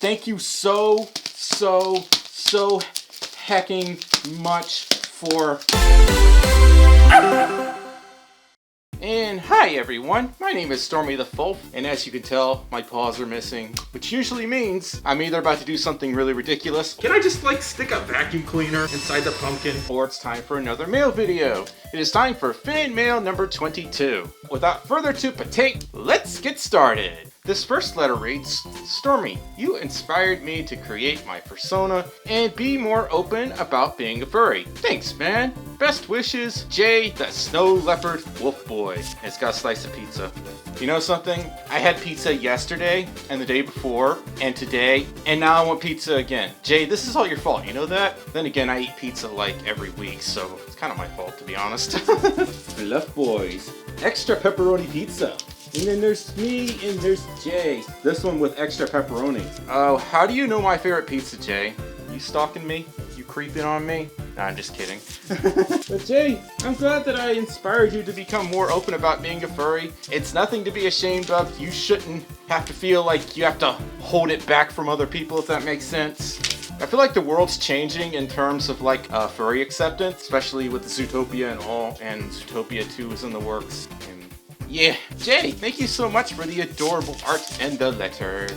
thank you so hecking much for... And hi everyone, my name is Stormi the Folf, and as you can tell, my paws are missing, which usually means I'm either about to do something really ridiculous, can I just like stick a vacuum cleaner inside the pumpkin, or it's time for another mail video. It is time for fan mail number 22. Without further ado, let's get started. This first letter reads, Stormi, you inspired me to create my persona and be more open about being a furry. Thanks, man. Best wishes, Jay, the snow leopard wolf boy. It's got a slice of pizza. You know something? I had pizza yesterday and the day before and today, and now I want pizza again. Jay, this is all your fault, you know that? Then again, I eat pizza like every week, so it's kind of my fault, to be honest. Left boys. Extra pepperoni pizza. And then there's me and there's Jay. This one with extra pepperoni. Oh, how do you know my favorite pizza, Jay? You stalking me? You creeping on me? Nah, I'm just kidding. But Jay, I'm glad that I inspired you to become more open about being a furry. It's nothing to be ashamed of. You shouldn't have to feel like you have to hold it back from other people, if that makes sense. I feel like the world's changing in terms of like furry acceptance, especially with the Zootopia and all, and Zootopia 2 is in the works. Yeah, Jay, thank you so much for the adorable art and the letter.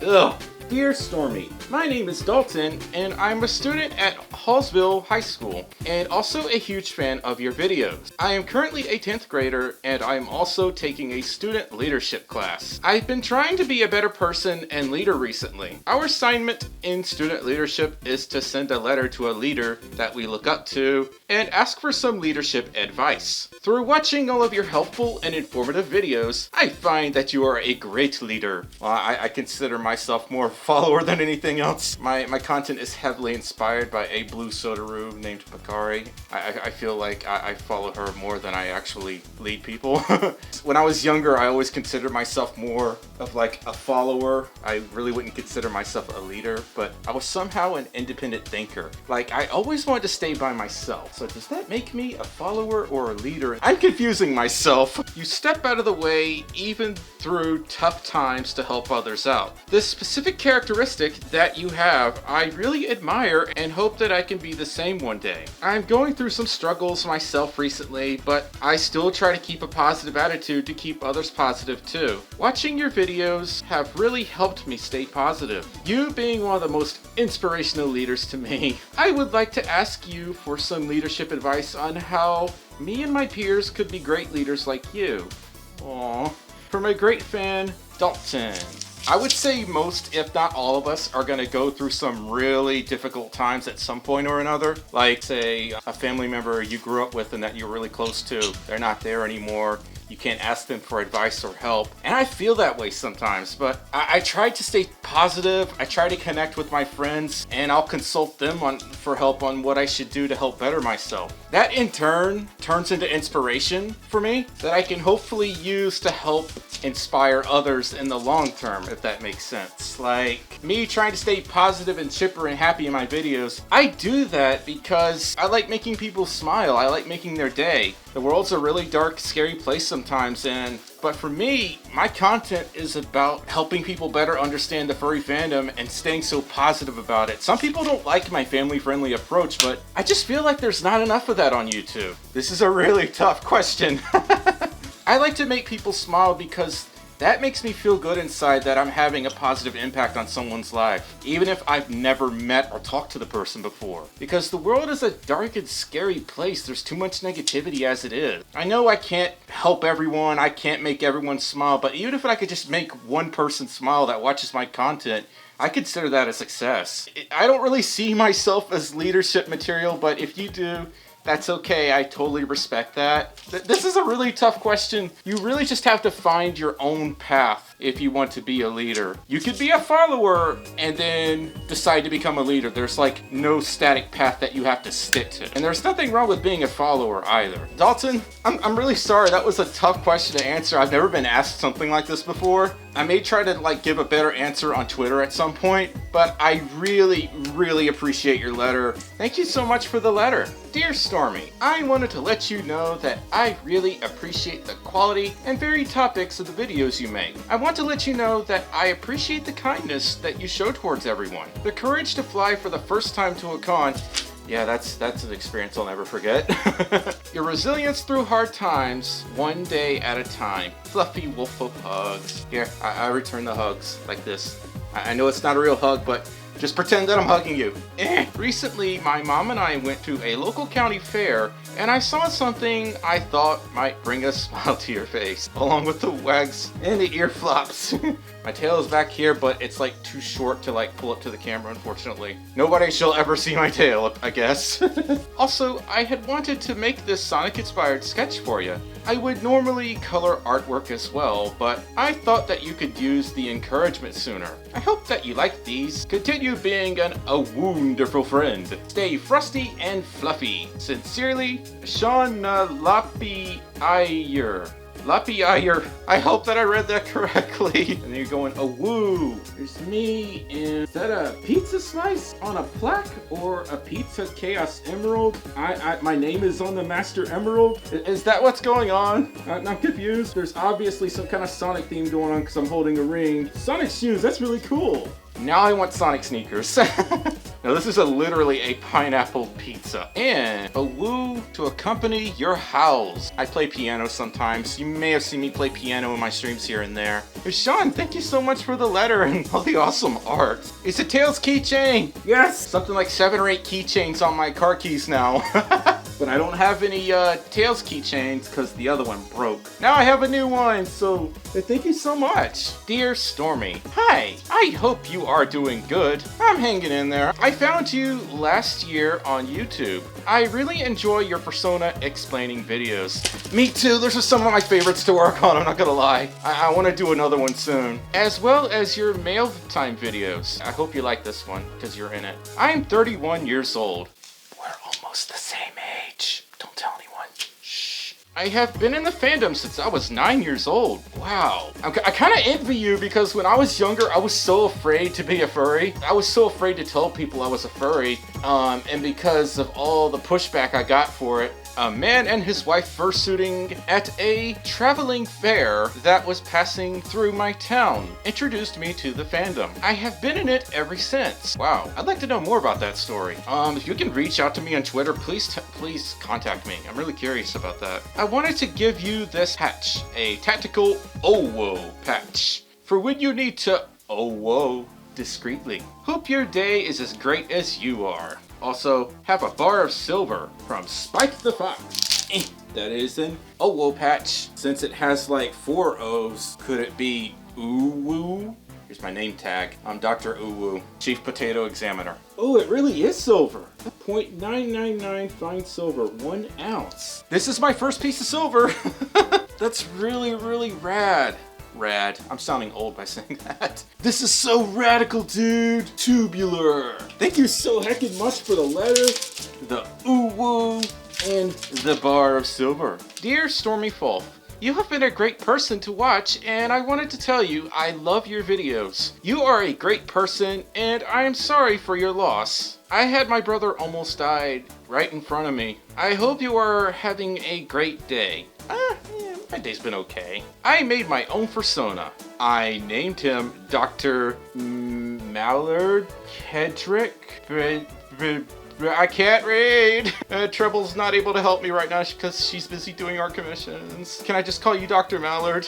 Ugh. Dear Stormi, my name is Dalton, and I'm a student at Hallsville High School, and also a huge fan of your videos. I am currently a 10th grader, and I'm also taking a student leadership class. I've been trying to be a better person and leader recently. Our assignment in student leadership is to send a letter to a leader that we look up to and ask for some leadership advice. Through watching all of your helpful and informative videos, I find that you are a great leader. Well, I consider myself more follower than anything else. My content is heavily inspired by a blue sodaroo named Pakari. I feel like I follow her more than I actually lead people. When I was younger, I always considered myself more of like a follower. I really wouldn't consider myself a leader, but I was somehow an independent thinker. Like, I always wanted to stay by myself. So does that make me a follower or a leader? I'm confusing myself. You step out of the way even through tough times to help others out. This specific characteristic that you have, I really admire and hope that I can be the same one day. I'm going through some struggles myself recently, but I still try to keep a positive attitude to keep others positive too. Watching your videos have really helped me stay positive. You being one of the most inspirational leaders to me, I would like to ask you for some leadership advice on how me and my peers could be great leaders like you. Aww. From a great fan, Dalton. I would say most, if not all of us, are going to go through some really difficult times at some point or another. Like, say, a family member you grew up with and that you're really close to, they're not there anymore. You can't ask them for advice or help. And I feel that way sometimes, but I try to stay positive. I try to connect with my friends, and I'll consult them for help on what I should do to help better myself. That in turn turns into inspiration for me that I can hopefully use to help inspire others in the long term, if that makes sense. Like me trying to stay positive and chipper and happy in my videos, I do that because I like making people smile. I like making their day. The world's a really dark, scary place sometimes, but for me, my content is about helping people better understand the furry fandom and staying so positive about it. Some people don't like my family-friendly approach, but I just feel like there's not enough of that on YouTube. This is a really tough question. I like to make people smile because that makes me feel good inside that I'm having a positive impact on someone's life, even if I've never met or talked to the person before. Because the world is a dark and scary place. There's too much negativity as it is. I know I can't help everyone, I can't make everyone smile, but even if I could just make one person smile that watches my content, I consider that a success. I don't really see myself as leadership material, but if you do, that's okay. I totally respect that. This is a really tough question. You really just have to find your own path if you want to be a leader. You could be a follower and then decide to become a leader. There's like no static path that you have to stick to. And there's nothing wrong with being a follower either. Dalton, I'm really sorry. That was a tough question to answer. I've never been asked something like this before. I may try to like give a better answer on Twitter at some point, but I really, really appreciate your letter. Thank you so much for the letter. Dear Stormi, I wanted to let you know that I really appreciate the quality and varied topics of the videos you make. I want to let you know that I appreciate the kindness that you show towards everyone. The courage to fly for the first time to a con. Yeah, that's an experience I'll never forget. Your resilience through hard times, one day at a time. Fluffy Woofle hugs. Here, I return the hugs like this. I know it's not a real hug, but just pretend that I'm hugging you. Recently, my mom and I went to a local county fair, and I saw something I thought might bring a smile to your face, along with the wags and the ear flops. My tail is back here, but it's like too short to like pull up to the camera, unfortunately. Nobody shall ever see my tail, I guess. Also, I had wanted to make this Sonic-inspired sketch for you. I would normally color artwork as well, but I thought that you could use the encouragement sooner. I hope that you like these. Continue being a wonderful friend. Stay frosty and fluffy. Sincerely, Sean Lappier. Lappier. I hope that I read that correctly. And then you're going, oh woo. There's me, and is that a pizza slice on a plaque or a pizza chaos emerald? My name is on the master emerald. Is that what's going on? I'm confused. There's obviously some kind of Sonic theme going on because I'm holding a ring. Sonic shoes, that's really cool. Now I want Sonic sneakers. Now this is literally a pineapple pizza. And a woo to accompany your howls. I play piano sometimes. You may have seen me play piano in my streams here and there. Hey, Sean, thank you so much for the letter and all the awesome art. It's a Tails keychain. Yes! Something like 7 or 8 keychains on my car keys now. But I don't have any Tails keychains because the other one broke. Now I have a new one, so thank you so much. Dear Stormi, hi, I hope you are doing good. I'm hanging in there. I found you last year on YouTube. I really enjoy your Persona explaining videos. Me too, those are some of my favorites to work on, I'm not gonna lie. I want to do another one soon. As well as your mail time videos. I hope you like this one, because you're in it. I am 31 years old. We're almost the same age. Don't tell anyone. Shh. I have been in the fandom since I was 9 years old. Wow. I kind of envy you because when I was younger, I was so afraid to be a furry. I was so afraid to tell people I was a furry. And because of all the pushback I got for it, a man and his wife fursuiting at a traveling fair that was passing through my town introduced me to the fandom. I have been in it ever since. Wow, I'd like to know more about that story. If you can reach out to me on Twitter, please contact me. I'm really curious about that. I wanted to give you this patch, a tactical oh-whoa patch, for when you need to oh-whoa discreetly. Hope your day is as great as you are. Also, have a bar of silver from Spike the Fox. That is an oh-whoa patch. Since it has like 4 O's, could it be ooh-woo? Here's my name tag. I'm Dr. Ooh-woo, Chief Potato Examiner. Oh, it really is silver. 0.999 fine silver, 1 ounce. This is my first piece of silver. That's really, really rad. Rad. I'm sounding old by saying that. This is so radical, dude. Tubular. Thank you so heckin' much for the letter, the ooh-woo, and the bar of silver. Dear Stormi Folf, you have been a great person to watch, and I wanted to tell you I love your videos. You are a great person, and I am sorry for your loss. I had my brother almost died right in front of me. I hope you are having a great day. My day's been okay. I made my own persona. I named him Dr. Mallard Kedrick. I can't read. Treble's not able to help me right now because she's busy doing art commissions. Can I just call you Dr. Mallard?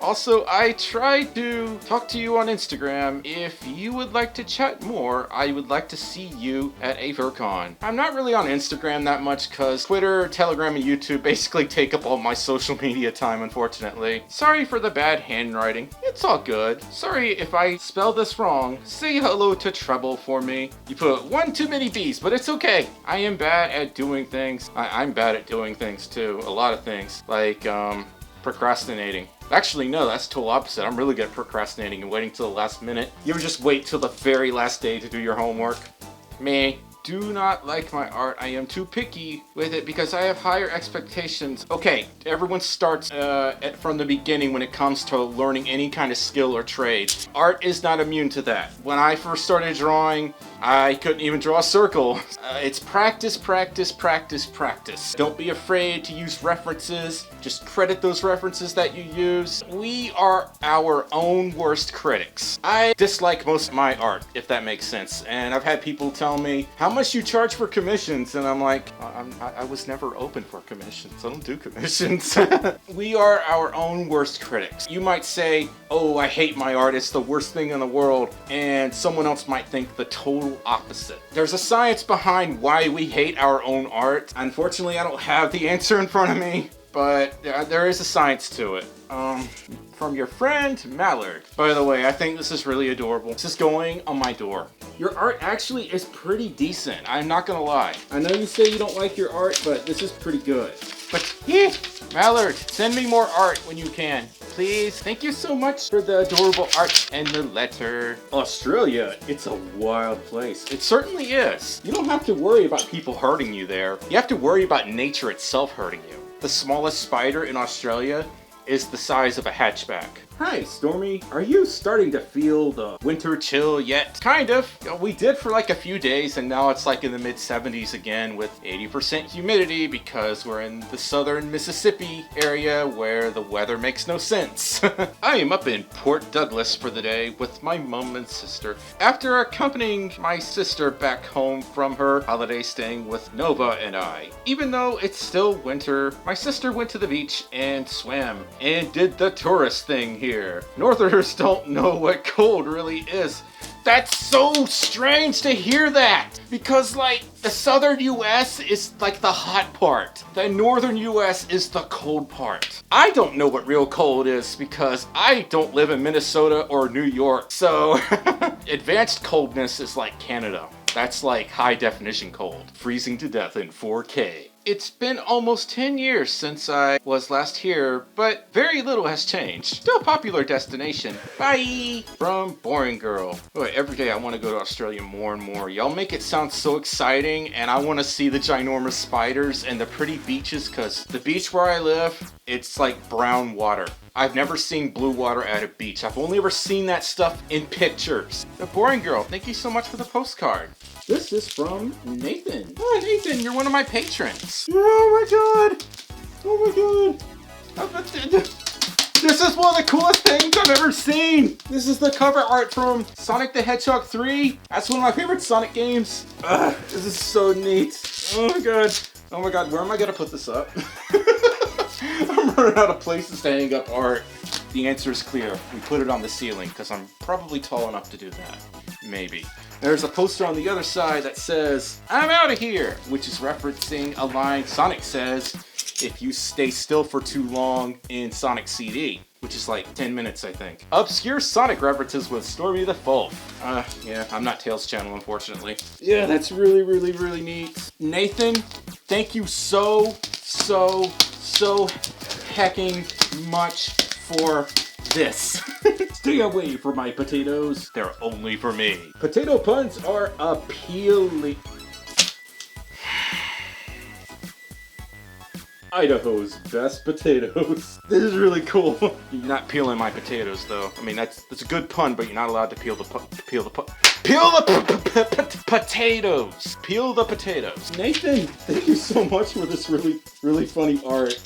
Also, I tried to talk to you on Instagram. If you would like to chat more, I would like to see you at a VerCon. I'm not really on Instagram that much because Twitter, Telegram, and YouTube basically take up all my social media time, unfortunately. Sorry for the bad handwriting. It's all good. Sorry if I spell this wrong. Say hello to Treble for me. You put one too many B's. But it's okay. I am bad at doing things. I'm bad at doing things too. A lot of things. Like, procrastinating. Actually, no, that's total opposite. I'm really good at procrastinating and waiting till the last minute. You ever just wait till the very last day to do your homework? Me. do not like my art. I am too picky with it because I have higher expectations. Okay, everyone starts from the beginning when it comes to learning any kind of skill or trade. Art is not immune to that. When I first started drawing, I couldn't even draw a circle. It's practice, practice, practice, practice. Don't be afraid to use references. Just credit those references that you use. We are our own worst critics. I dislike most of my art, if that makes sense. And I've had people tell me, how much you charge for commissions? And I'm like, I was never open for commissions. I don't do commissions. We are our own worst critics. You might say, oh, I hate my art. It's the worst thing in the world. And someone else might think the total opposite. There's a science behind why we hate our own art. Unfortunately, I don't have the answer in front of me, but there is a science to it. From your friend, Mallard. By the way, I think this is really adorable. This is going on my door. Your art actually is pretty decent. I'm not gonna lie. I know you say you don't like your art, but this is pretty good. But yeah, Mallard, send me more art when you can. Please. Thank you so much for the adorable art and the letter. Australia, it's a wild place. It certainly is. You don't have to worry about people hurting you there. You have to worry about nature itself hurting you. The smallest spider in Australia is the size of a hatchback. Hi, Stormy. Are you starting to feel the winter chill yet? Kind of. We did for like a few days, and now it's like in the mid-70s again with 80% humidity because we're in the southern Mississippi area where the weather makes no sense. I am up in Port Douglas for the day with my mom and sister. After accompanying my sister back home from her holiday staying with Nova and I. Even though it's still winter, my sister went to the beach and swam and did the tourist thing here. Northerners don't know what cold really is. That's so strange to hear that, because like the southern US is like the hot part. The northern US is the cold part. I don't know what real cold is because I don't live in Minnesota or New York. So advanced coldness is like Canada. That's like high definition cold, freezing to death in 4K. It's been almost 10 years since I was last here, but very little has changed. Still a popular destination. Bye! From Boring Girl. Boy, every day I want to go to Australia more and more. Y'all make it sound so exciting, and I want to see the ginormous spiders and the pretty beaches, because the beach where I live, it's like brown water. I've never seen blue water at a beach. I've only ever seen that stuff in pictures. The Boring Girl, thank you so much for the postcard. This is from Nathan. Oh, Nathan, you're one of my patrons. Oh my god. Oh my god. This is one of the coolest things I've ever seen. This is the cover art from Sonic the Hedgehog 3. That's one of my favorite Sonic games. This is so neat. Oh my god. Oh my god, where am I gonna put this up? I'm running out of places to hang up art. The answer is clear. We put it on the ceiling because I'm probably tall enough to do that. Maybe. There's a poster on the other side that says, I'm out of here, which is referencing a line Sonic says if you stay still for too long in Sonic CD, which is like 10 minutes, I think. Obscure Sonic references with Stormi Folf. Yeah, I'm not Tails Channel, unfortunately. Yeah, that's really, really, really neat. Nathan, thank you so hecking much for this. Stay away from my potatoes. They're only for me. Potato puns are appealing. Idaho's best potatoes. This is really cool. You're not peeling my potatoes though. I mean, that's a good pun, but you're not allowed to peel the potatoes. Peel the potatoes. Nathan, thank you so much for this really funny art.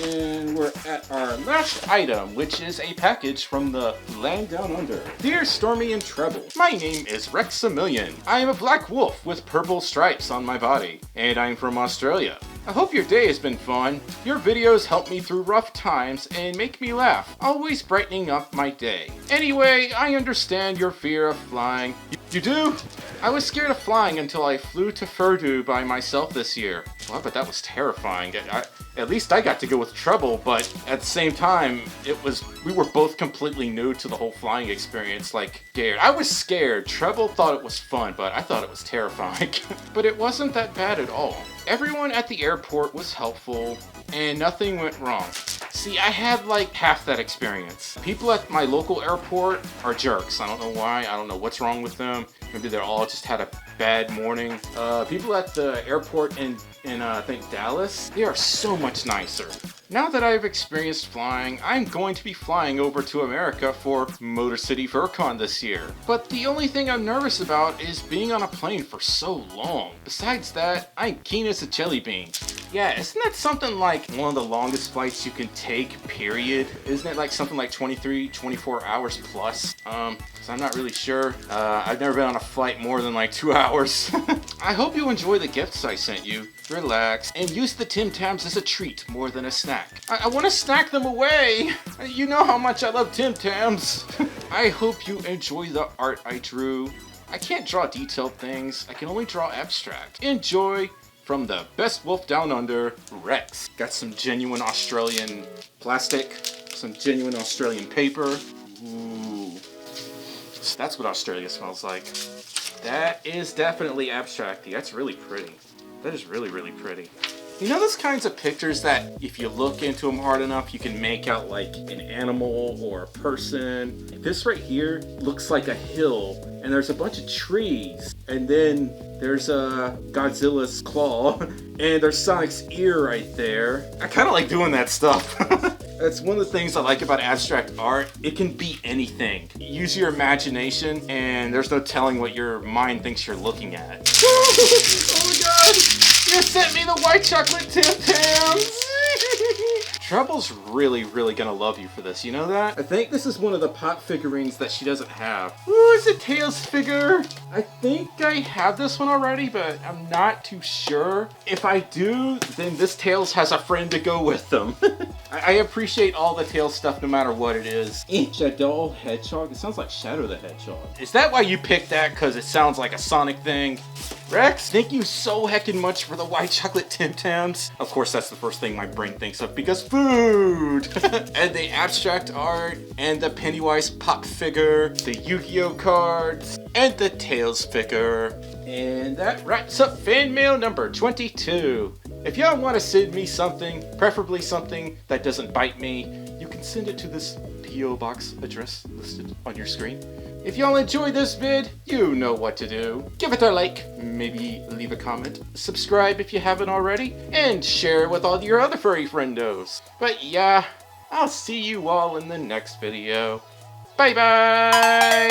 And we're at our last item, which is a package from the land down under. Dear Stormy and Treble, my name is Rexamillion. I am a black wolf with purple stripes on my body, and I'm from Australia. I hope your day has been fun. Your videos help me through rough times and make me laugh, always brightening up my day. Anyway, I understand your fear of flying. You do? I was scared of flying until I flew to Furry by myself this year. Well, but that was terrifying. At least I got to go with Treble, but at the same time, we were both completely new to the whole flying experience, like scared. I was scared. Treble thought it was fun, but I thought it was terrifying. But it wasn't that bad at all. Everyone at the airport was helpful, and nothing went wrong. See, I had like half that experience. People at my local airport are jerks. I don't know why. I don't know what's wrong with them. Maybe they're all just had a bad morning. People at the airport in I think Dallas, they are so much nicer. Now that I've experienced flying, I'm going to be flying over to America for Motor City FurCon this year. But the only thing I'm nervous about is being on a plane for so long. Besides that, I'm keen as a jelly bean. Yeah, isn't that something like one of the longest flights you can take, period? Isn't it like something like 23, 24 hours plus? Cause I'm not really sure. I've never been on a flight more than like 2 hours. I hope you enjoy the gifts I sent you. Relax, and use the TimTams as a treat more than a snack. I want to snack them away! You know how much I love TimTams! I hope you enjoy the art I drew. I can't draw detailed things, I can only draw abstract. Enjoy from the best wolf down under, Rex. Got some genuine Australian plastic, some genuine Australian paper. Ooh. That's what Australia smells like. That is definitely abstracty. That's really pretty. That is really, really pretty. You know those kinds of pictures that if you look into them hard enough, you can make out like an animal or a person? This right here looks like a hill, and there's a bunch of trees, and then there's Godzilla's claw, and there's Sonic's ear right there. I kind of like doing that stuff. That's one of the things I like about abstract art. It can be anything. Use your imagination, and there's no telling what your mind thinks you're looking at. Oh my god! You sent me the white chocolate TimTams! Trouble's really, really gonna love you for this, you know that? I think this is one of the pop figurines that she doesn't have. Ooh, it's a Tails figure! I think I have this one already, but I'm not too sure. If I do, then this Tails has a friend to go with them. I appreciate all the Tails stuff no matter what it is. Shadow Hedgehog? It sounds like Shadow the Hedgehog. Is that why you picked that? Because it sounds like a Sonic thing? Rex, thank you so heckin' much for the white chocolate TimTams. Of course, that's the first thing my brain thinks of because food! And the abstract art, and the Pennywise pop figure, the Yu-Gi-Oh cards, and the Tails figure. And that wraps up fan mail number 22. If y'all want to send me something, preferably something that doesn't bite me, you can send it to this P.O. box address listed on your screen. If y'all enjoyed this vid, you know what to do. Give it a like, maybe leave a comment, subscribe if you haven't already, and share it with all your other furry friendos. But yeah, I'll see you all in the next video. Bye bye!